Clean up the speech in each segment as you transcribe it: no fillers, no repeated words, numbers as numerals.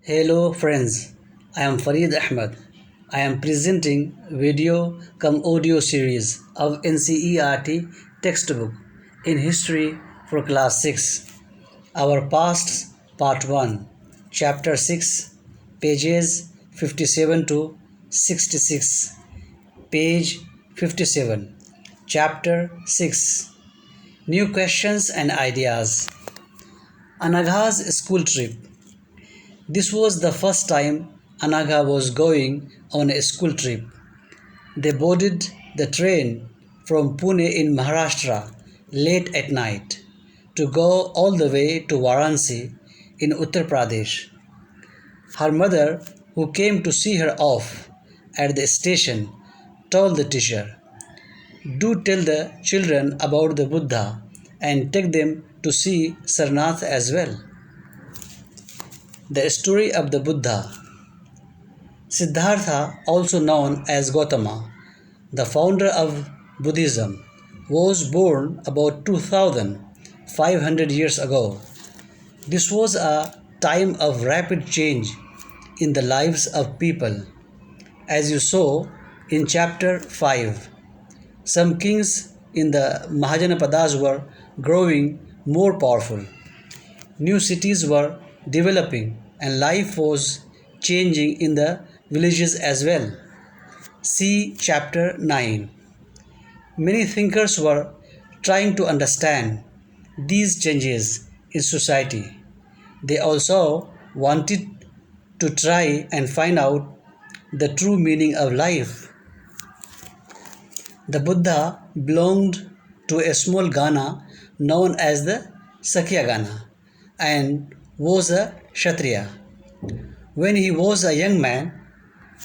Hello friends, I am Farid Ahmed. I am presenting video come audio series of NCERT textbook in history for class 6. Our past part 1, chapter 6, pages 57 to 66. Page 57, chapter 6. New questions and ideas. Anagha's school trip. This was the first time Anagha was going on a school trip. They boarded the train from Pune in Maharashtra late at night to go all the way to Varanasi in Uttar Pradesh. Her mother, who came to see her off at the station, told the teacher, "Do tell the children about the Buddha and take them to see Sarnath as well." The story of the Buddha. Siddhartha, also known as Gautama, the founder of Buddhism, was born about 2500 years ago. This was a time of rapid change in the lives of people. As you saw in chapter 5, some kings in the Mahajanapadas were growing more powerful. New cities were developing and life was changing in the villages as well. See chapter 9. Many thinkers were trying to understand these changes in society. They also wanted to try and find out the true meaning of life. The Buddha belonged to a small Ghana known as the Sakya Ghana and was a Kshatriya. When he was a young man,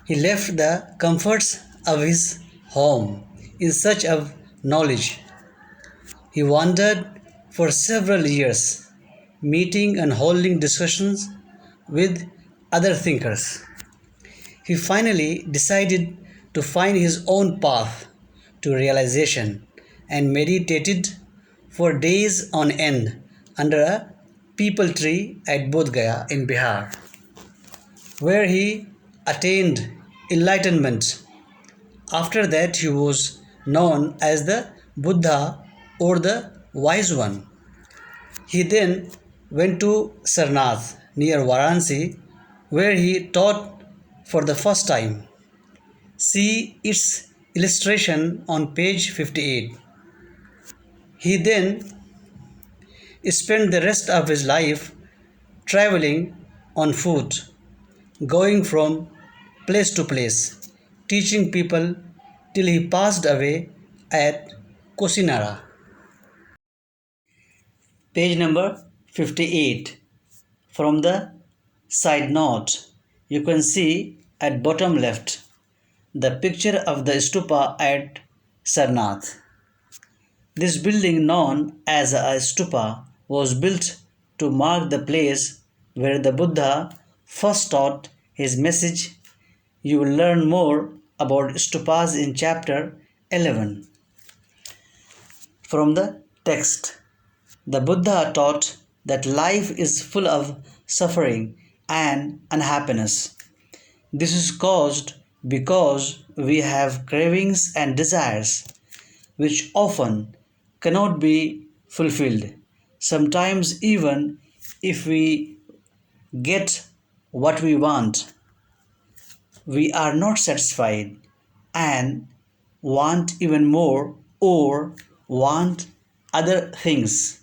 he left the comforts of his home in search of knowledge. He wandered for several years, meeting and holding discussions with other thinkers. He finally decided to find his own path to realization and meditated for days on end under a peepal tree at Bodh Gaya in Bihar, where he attained enlightenment. After that, he was known as the Buddha or the Wise One. He then went to Sarnath near Varanasi, where he taught for the first time. See its illustration on page 58. He then spent the rest of his life traveling on foot, going from place to place, teaching people till he passed away at Kusinara. Page number 58. From the side note, you can see at bottom left the picture of the stupa at Sarnath. This building, known as a stupa, was built to mark the place where the Buddha first taught his message. You will learn more about stupas in chapter 11. From the text, the Buddha taught that life is full of suffering and unhappiness. This is caused because we have cravings and desires, which often cannot be fulfilled. Sometimes, even if we get what we want, we are not satisfied and want even more or want other things.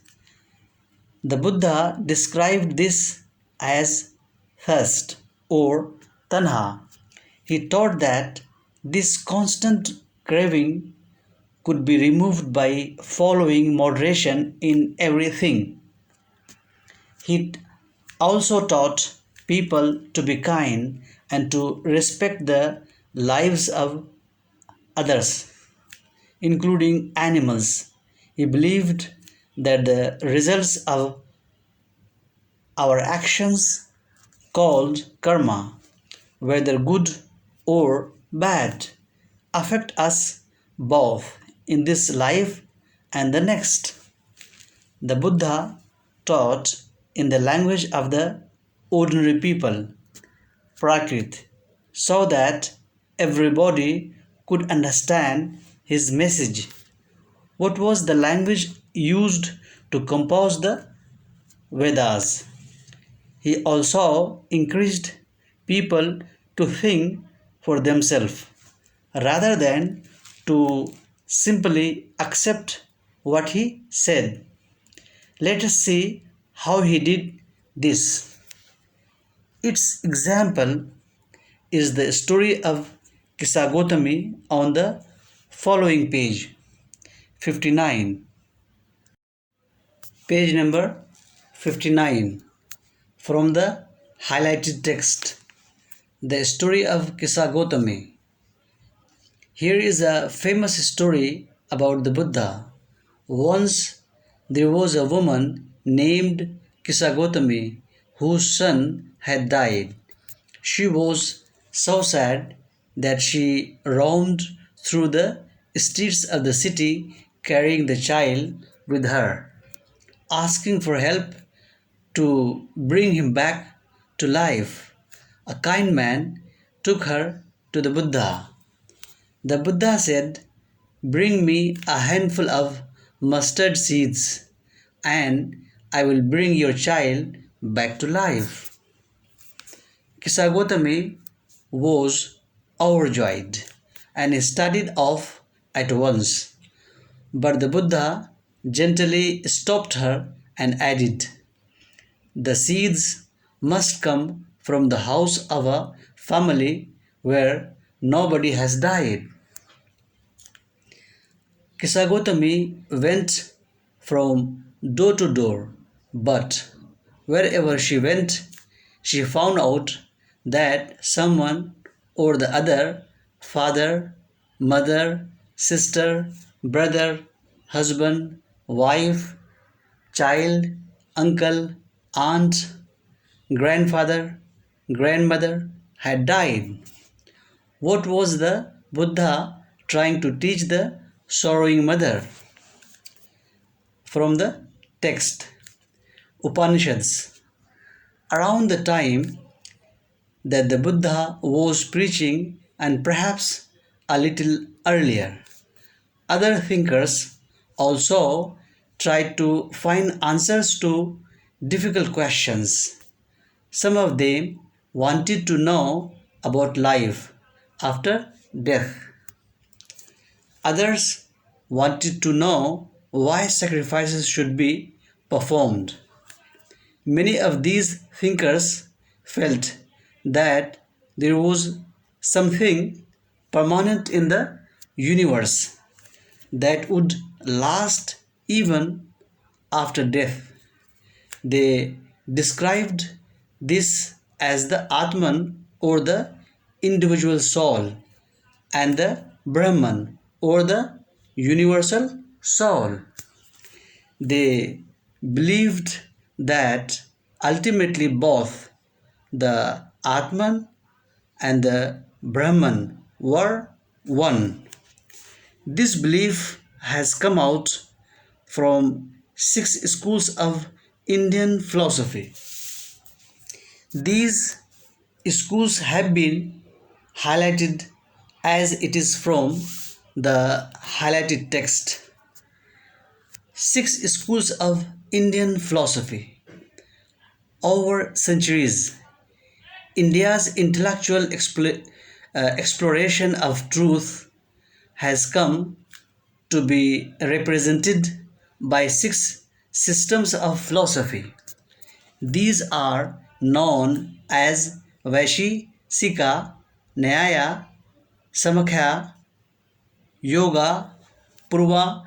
The Buddha described this as thirst or tanha. He taught that this constant craving could be removed by following moderation in everything. He also taught people to be kind and to respect the lives of others, including animals. He believed that the results of our actions, called karma, whether good or bad, affect us both in this life and the next. The Buddha taught in the language of the ordinary people Prakrit so that everybody could understand his message. What was the language used to compose the Vedas? He also encouraged people to think for themselves rather than to simply accept what he said. Let us see how he did this. Its example is the story of Kisagotami on the following page 59. Page number 59 from the highlighted text. The story of Kisagotami. Here is a famous story about the Buddha. Once there was a woman named Kisagotami whose son had died. She was so sad that she roamed through the streets of the city carrying the child with her, asking for help to bring him back to life. A kind man took her to the Buddha. The Buddha said, "Bring me a handful of mustard seeds, and I will bring your child back to life." Kisagotami was overjoyed and started off at once. But the Buddha gently stopped her and added, "The seeds must come from the house of a family where nobody has died." Kisagotami went from door to door, but wherever she went, she found out that someone or the other, father, mother, sister, brother, husband, wife, child, uncle, aunt, grandfather, grandmother had died. What was the Buddha trying to teach the sorrowing mother? From the text Upanishads. Around the time that the Buddha was preaching, and perhaps a little earlier, other thinkers also tried to find answers to difficult questions. Some of them wanted to know about life after death. Others wanted to know why sacrifices should be performed. Many of these thinkers felt that there was something permanent in the universe that would last even after death. They described this as the Atman or the individual soul and the Brahman or the universal soul. They believed that ultimately both the Atman and the Brahman were one. This belief has come out from 6 schools of Indian philosophy. These schools have been highlighted as it is from the highlighted text. 6 schools of Indian philosophy. Over centuries, India's intellectual exploration of truth has come to be represented by 6 systems of philosophy. These are known as Vaisheshika, Nyaya, Samkhya, Yoga, Purva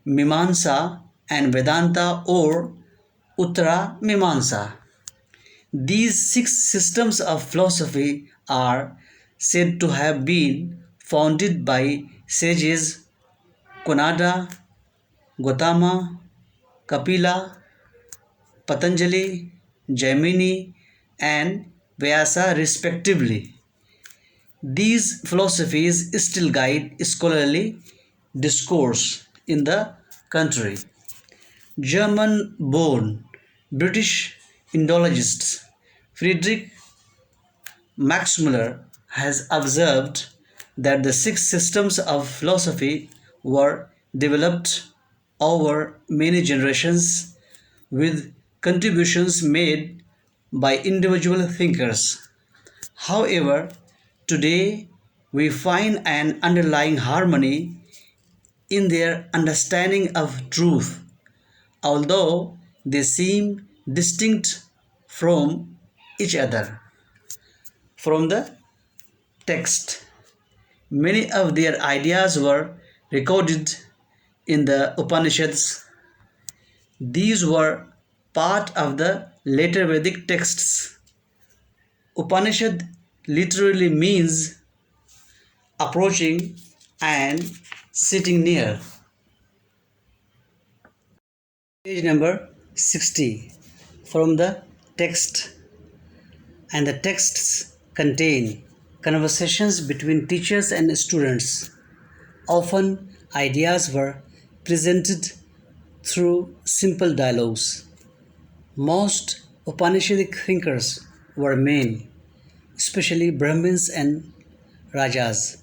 Mimamsa, and Vedanta or Uttara Mimamsa. These 6 systems of philosophy are said to have been founded by sages Konada, Gautama, Kapila, Patanjali, Jaimini, and Vyasa respectively. These philosophies still guide scholarly discourse in the country. German-born British Indologist Friedrich Max Muller has observed that the six systems of philosophy were developed over many generations with contributions made by individual thinkers. However, today we find an underlying harmony in their understanding of truth, although they seem distinct from each other. From the text, many of their ideas were recorded in the Upanishads. These were part of the later Vedic texts. Upanishad literally means approaching and sitting near. Page number 60 from the text, and the texts contain conversations between teachers and students. Often, ideas were presented through simple dialogues. Most Upanishadic thinkers were men, especially Brahmins and Rajas.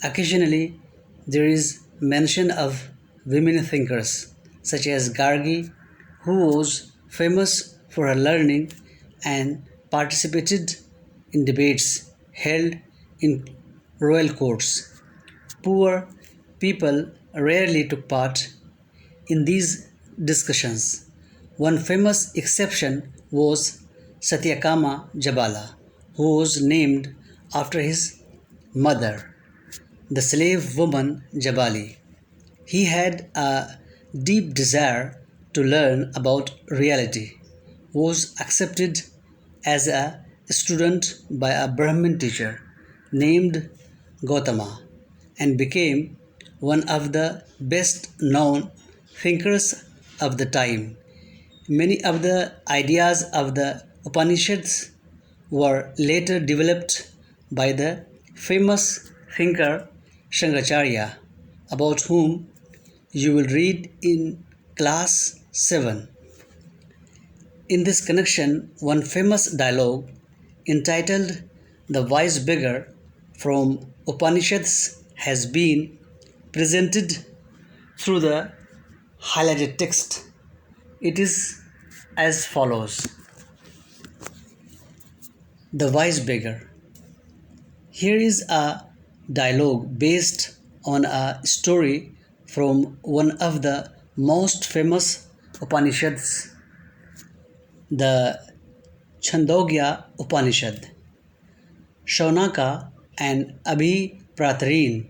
Occasionally, there is mention of women thinkers, such as Gargi, who was famous for her learning and participated in debates held in royal courts. Poor people rarely took part in these discussions. One famous exception was Satyakama Jabala, who was named after his mother, the slave woman Jabali. He had a deep desire to learn about reality, was accepted as a student by a Brahmin teacher named Gautama, and became one of the best known thinkers of the time. Many of the ideas of the Upanishads were later developed by the famous thinker Shankaracharya, about whom you will read in class 7. In this connection, one famous dialogue entitled The Wise Beggar from Upanishads has been presented through the highlighted text. It is as follows. The Wise Beggar. Here is a dialogue based on a story from one of the most famous Upanishads, the Chandogya Upanishad. Shaunaka and Abhipratharin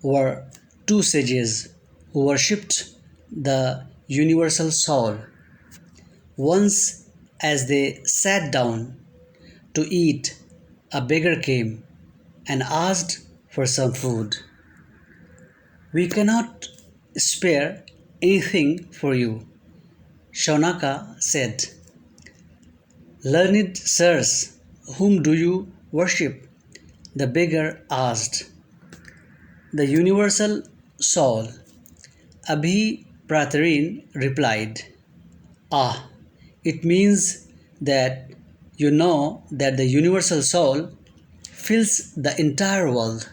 were two sages who worshipped the universal soul. Once, as they sat down to eat, a beggar came and asked for some food. We cannot spare anything for you, Shaunaka said. Learned sirs, whom do you worship? The beggar asked. The universal soul. Abhipratharin replied. Ah, it means that you know that the universal soul fills the entire world.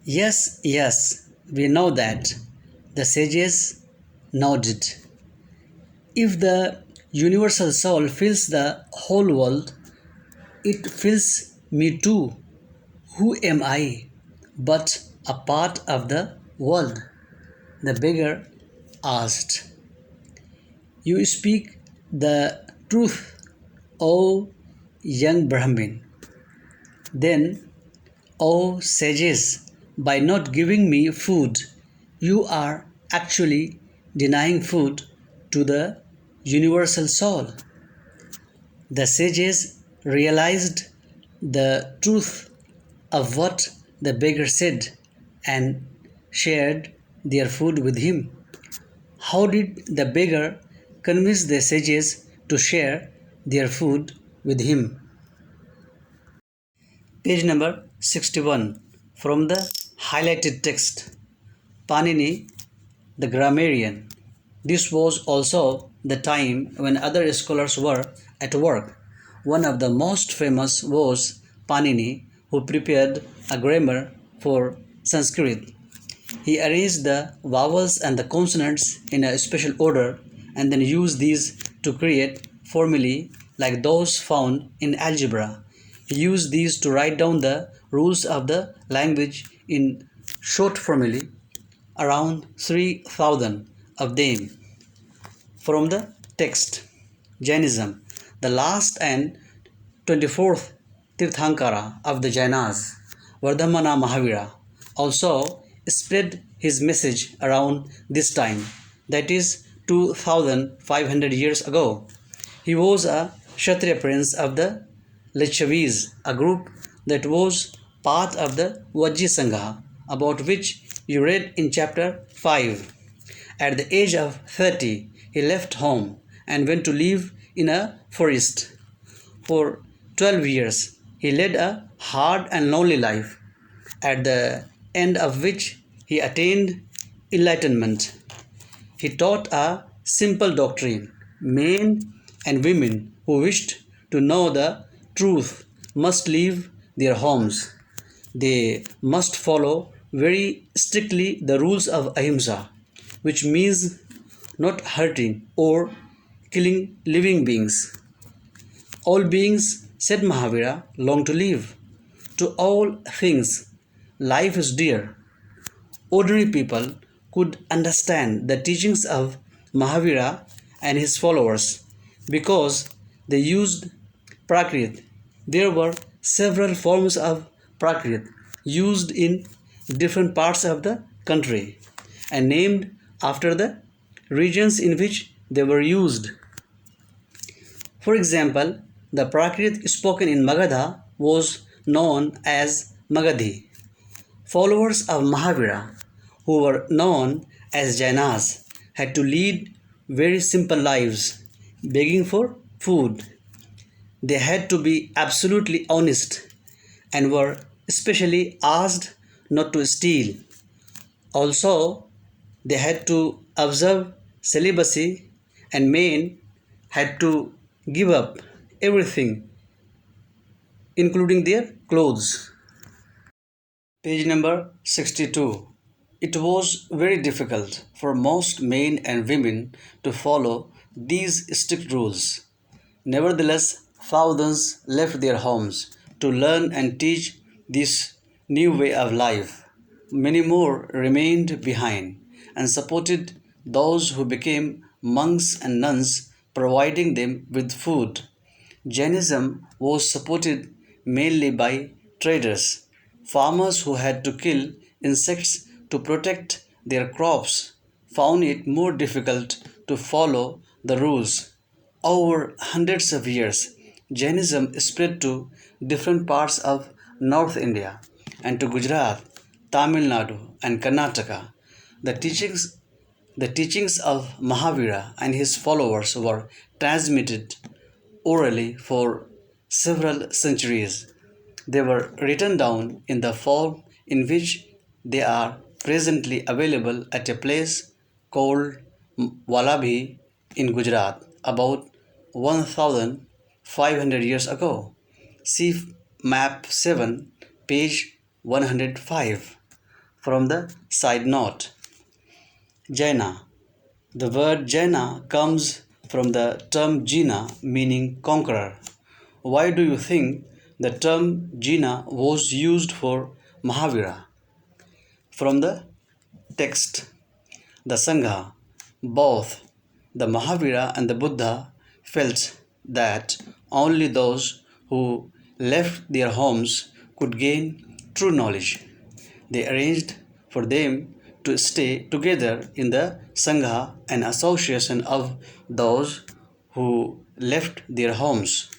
Yes, yes, we know that. The sages nodded. If the universal soul fills the whole world, it fills me too. Who am I but a part of the world? The beggar asked. You speak the truth, O young Brahmin. Then, O sages, by not giving me food, you are actually denying food to the universal soul. The sages realized the truth of what the beggar said and shared their food with him. How did the beggar convince the sages to share their food with him? Page number 61 from the highlighted text. Panini, the grammarian. This was also the time when other scholars were at work. One of the most famous was Panini, who prepared a grammar for Sanskrit. He arranged the vowels and the consonants in a special order and then used these to create formulae like those found in algebra. He used these to write down the rules of the language in short formulae, around 3,000 of them. From the text, Jainism, the last and 24th Tirthankara of the Jainas, Vardhamana Mahavira, also spread his message around this time, that is 2500 years ago. He was a Kshatriya prince of the Lichavis, a group that was part of the Vajji Sangha, about which you read in chapter 5. At the age of 30, he left home and went to live in a forest. For 12 years, he led a hard and lonely life, at the end of which he attained enlightenment. He taught a simple doctrine: men and women who wished to know the truth must leave their homes. They must follow very strictly the rules of ahimsa, which means not hurting or killing living beings. All beings, said Mahavira, long to live. To all things, life is dear. Ordinary people could understand the teachings of Mahavira and his followers because they used Prakrit. There were several forms of Prakrit used in different parts of the country and named after the regions in which they were used. For example, the Prakrit spoken in Magadha was known as Magadhi. Followers of Mahavira, who were known as Jainas, had to lead very simple lives, begging for food. They had to be absolutely honest and were especially asked not to steal. Also, they had to observe celibacy, and men had to give up everything, including their clothes. Page number 62. It was very difficult for most men and women to follow these strict rules. Nevertheless, thousands left their homes to learn and teach this new way of life. Many more remained behind and supported those who became monks and nuns, providing them with food. Jainism was supported mainly by traders, farmers who had to kill insects to protect their crops found it more difficult to follow the rules. Over hundreds of years, Jainism spread to different parts of North India and to Gujarat, Tamil Nadu, and Karnataka. The teachings the teachings of Mahavira and his followers were transmitted orally for several centuries. They were written down in the form in which they are presently available at a place called Walabhi in Gujarat about 1500 years ago. See map 7, page 105. From the side note, Jaina. The word Jaina comes from the term Jina, meaning conqueror. Why do you think the term Jina was used for Mahavira? From the text, the Sangha, both the Mahavira and the Buddha felt that only those who left their homes could gain true knowledge. They arranged for them to stay together in the Sangha, an association of those who left their homes.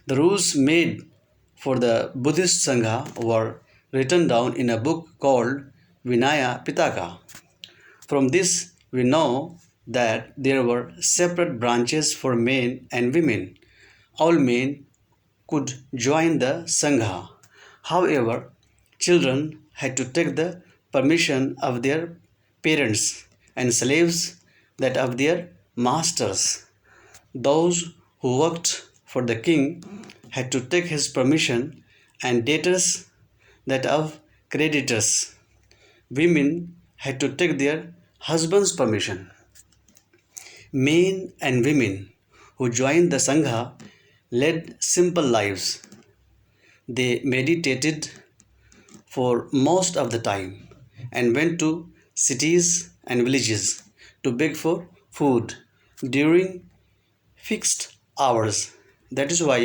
The rules made for the Buddhist Sangha were written down in a book called Vinaya Pitaka. From this, we know that there were separate branches for men and women. All men could join the Sangha. However, children had to take the permission of their parents and slaves that of their masters. Those who worked for the king had to take his permission, and debtors that of creditors. Women had to take their husband's permission. Men and women who joined the Sangha led simple lives. They meditated for most of the time and went to cities and villages to beg for food during fixed hours. That is why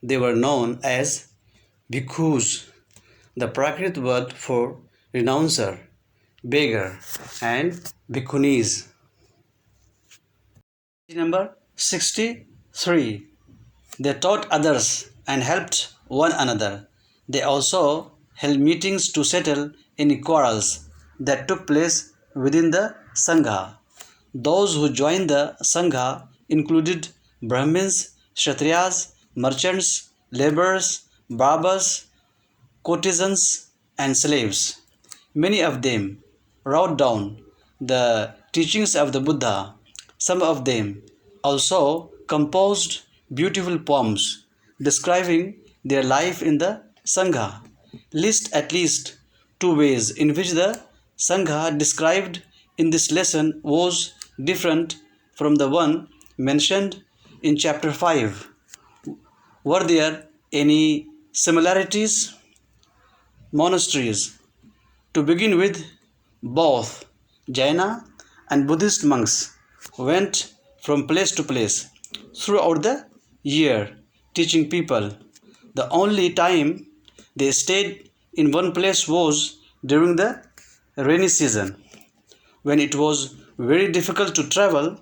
they were known as bhikkhus, the Prakrit word for renouncer, beggar, and bhikkhunis. Number 63. They taught others and helped one another. They also held meetings to settle any quarrels that took place within the Sangha. Those who joined the Sangha included Brahmins, Kshatriyas, merchants, laborers, barbers, courtesans, and slaves. Many of them wrote down the teachings of the Buddha. Some of them also composed beautiful poems describing their life in the Sangha. List at least two ways in which the Sangha described in this lesson was different from the one mentioned in chapter 5. Were there any similarities? Monasteries. To begin with, both Jaina and Buddhist monks went from place to place throughout the year teaching people. The only time they stayed in one place was during the rainy season, when it was very difficult to travel.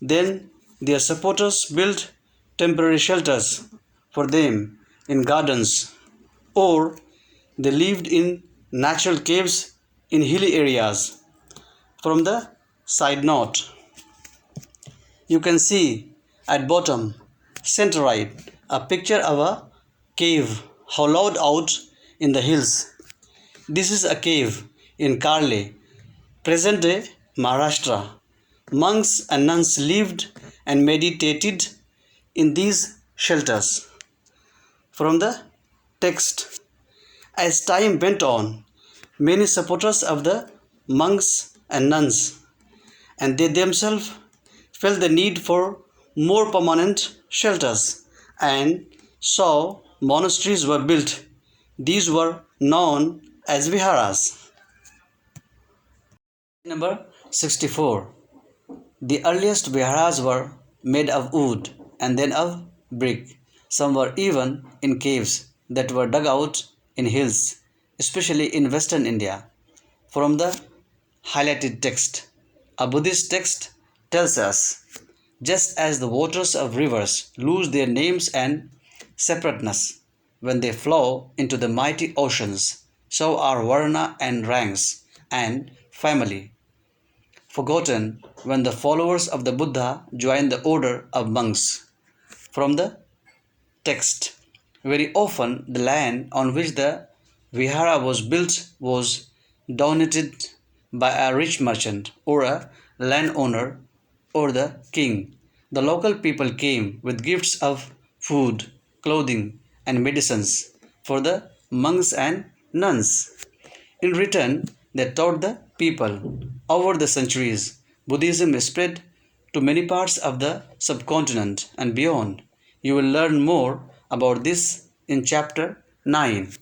Then their supporters built temporary shelters for them in gardens, or they lived in natural caves in hilly areas. From the side note, you can see at bottom center right a picture of a cave hollowed out in the hills. This is a cave in Karle, present day Maharashtra. Monks and nuns lived and meditated in these shelters. From the text, as time went on, many supporters of the monks and nuns, and they themselves felt the need for more permanent shelters, and so monasteries were built. These were known as viharas. Number 64. The earliest viharas were made of wood and then of brick. Some were even in caves that were dug out in hills, especially in western India. From the highlighted text, a Buddhist text tells us, just as the waters of rivers lose their names and separateness when they flow into the mighty oceans, so are varna and ranks and family forgotten when the followers of the Buddha join the order of monks. From the text, very often the land on which the vihara was built was donated by a rich merchant or a landowner or the king. The local people came with gifts of food, clothing, and medicines for the monks and nuns. In return, they taught the people. Over the centuries, Buddhism spread to many parts of the subcontinent and beyond. You will learn more about this in chapter 9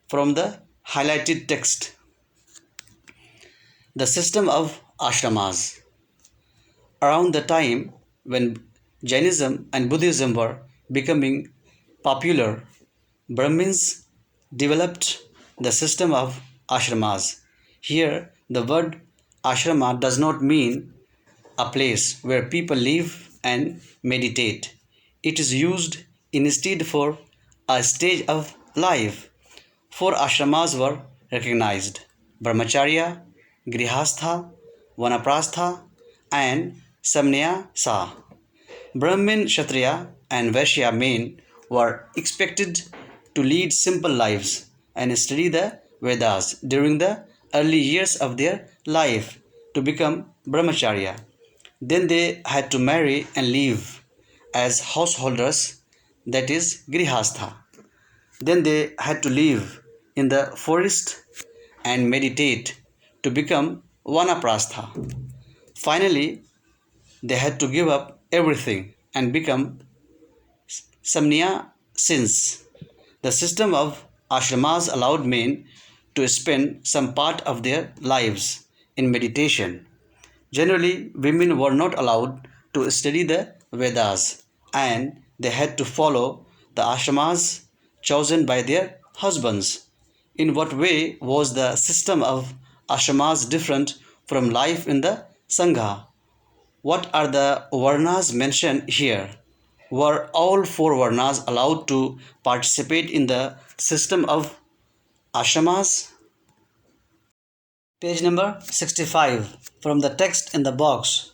from the highlighted text. The system of ashramas. Around the time when Jainism and Buddhism were becoming popular, Brahmins developed the system of ashramas. Here, the word ashrama does not mean a place where people live and meditate. It is used instead for a stage of life. Four ashramas were recognized: Brahmacharya, Grihastha, Vanaprastha, and Samnyasa. Brahmin, Kshatriya, and Vaishya men were expected to lead simple lives and study the Vedas during the early years of their life to become Brahmacharya. Then they had to marry and live as householders. that is Grihastha. Then they had to live in the forest and meditate to become Vanaprastha. Finally, they had to give up everything and become Samnyasins. The system of ashramas allowed men to spend some part of their lives in meditation. Generally, women were not allowed to study the Vedas and they had to follow the ashramas chosen by their husbands. In what way was the system of ashramas different from life in the Sangha? What are the varnas mentioned here? Were all four varnas allowed to participate in the system of ashramas? Page number 65 from the text in the box.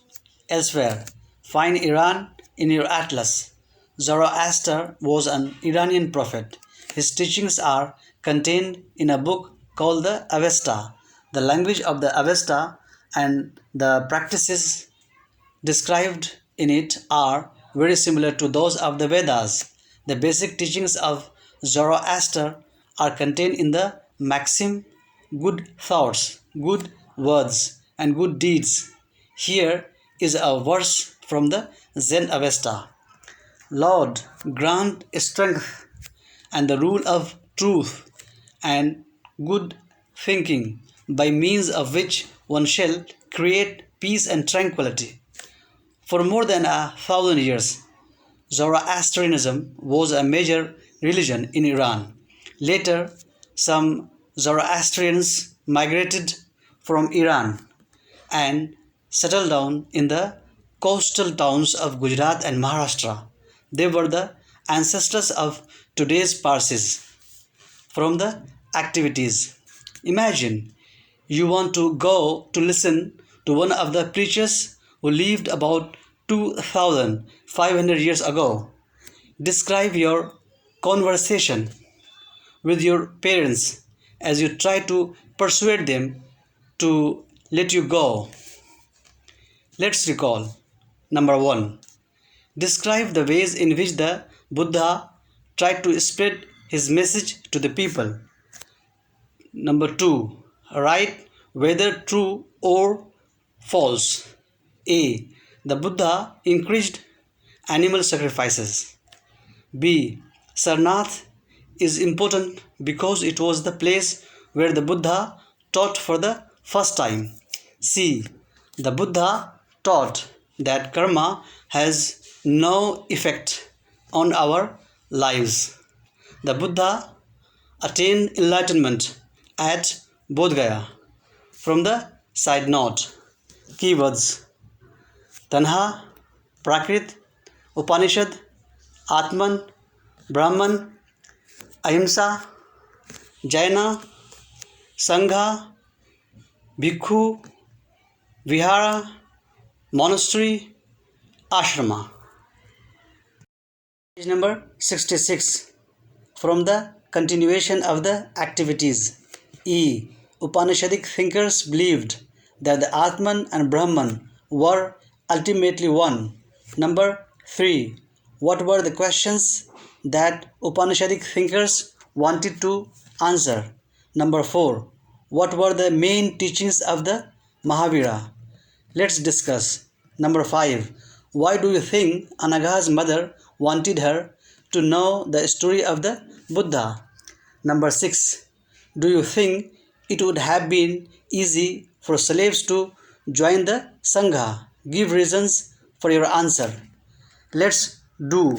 Elsewhere, find Iran in your atlas. Zoroaster was an Iranian prophet. His teachings are contained in a book called the Avesta. The language of the Avesta and the practices described in it are very similar to those of the Vedas. The basic teachings of Zoroaster are contained in the maxim good thoughts, good words, and good deeds. Here is a verse from the Zen Avesta. Lord, grant strength and the rule of truth and good thinking, by means of which one shall create peace and tranquility. For more than 1,000 years, Zoroastrianism was a major religion in Iran. Later, some Zoroastrians migrated from Iran and settled down in the coastal towns of Gujarat and Maharashtra. They were the ancestors of today's Parsis. From the activities, imagine you want to go to listen to one of the preachers who lived about 2,500 years ago. Describe your conversation with your parents as you try to persuade them to let you go. Let's recall. Number 1. Describe the ways in which the Buddha tried to spread his message to the people. Number 2. Write whether true or false. A. The Buddha encouraged animal sacrifices. B. Sarnath is important because it was the place where the Buddha taught for the first time. C. The Buddha taught that karma has no effect on our lives. The Buddha attained enlightenment at Bodh Gaya. From the side note, keywords: Tanha, Prakrit, Upanishad, Atman, Brahman, Ahimsa, Jaina, Sangha, Bhikkhu, Vihara, Monastery, Ashrama. Page number 66 from the continuation of the activities. E. Upanishadic thinkers believed that the Atman and Brahman were ultimately one. Number 3. What were the questions that Upanishadic thinkers wanted to answer? Number 4. What were the main teachings of the Mahavira? Let's discuss. Number 5. Why do you think Anagha's mother wanted her to know the story of the Buddha? Number 6. Do you think it would have been easy for slaves to join the Sangha? Give reasons for your answer. Let's do.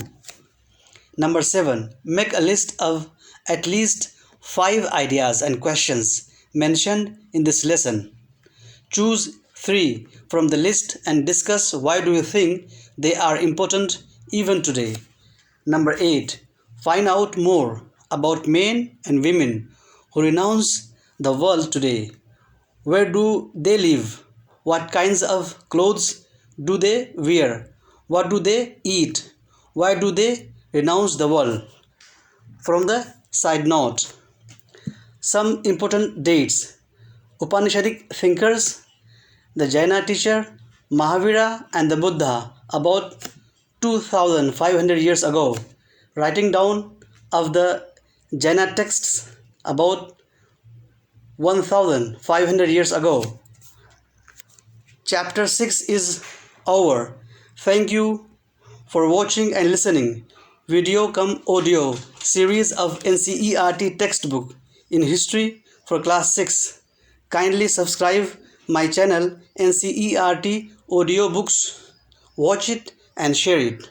Number 7. Make a list of at least 5 ideas and questions mentioned in this lesson. Choose 3 from the list and discuss why do you think they are important even today. Number 8. Find out more about men and women who renounce the world today. Where do they live? What kinds of clothes do they wear? What do they eat? Why do they renounce the world? From the side note, some important dates. Upanishadic thinkers, the Jaina teacher, Mahavira and the Buddha about 2,500 years ago. writing down of the Jaina texts about 1500 years ago. Chapter 6 is over. Thank you for watching and listening. Video come audio series of NCERT textbook in history for class 6. Kindly subscribe my channel NCERT audio books. Watch it and share it.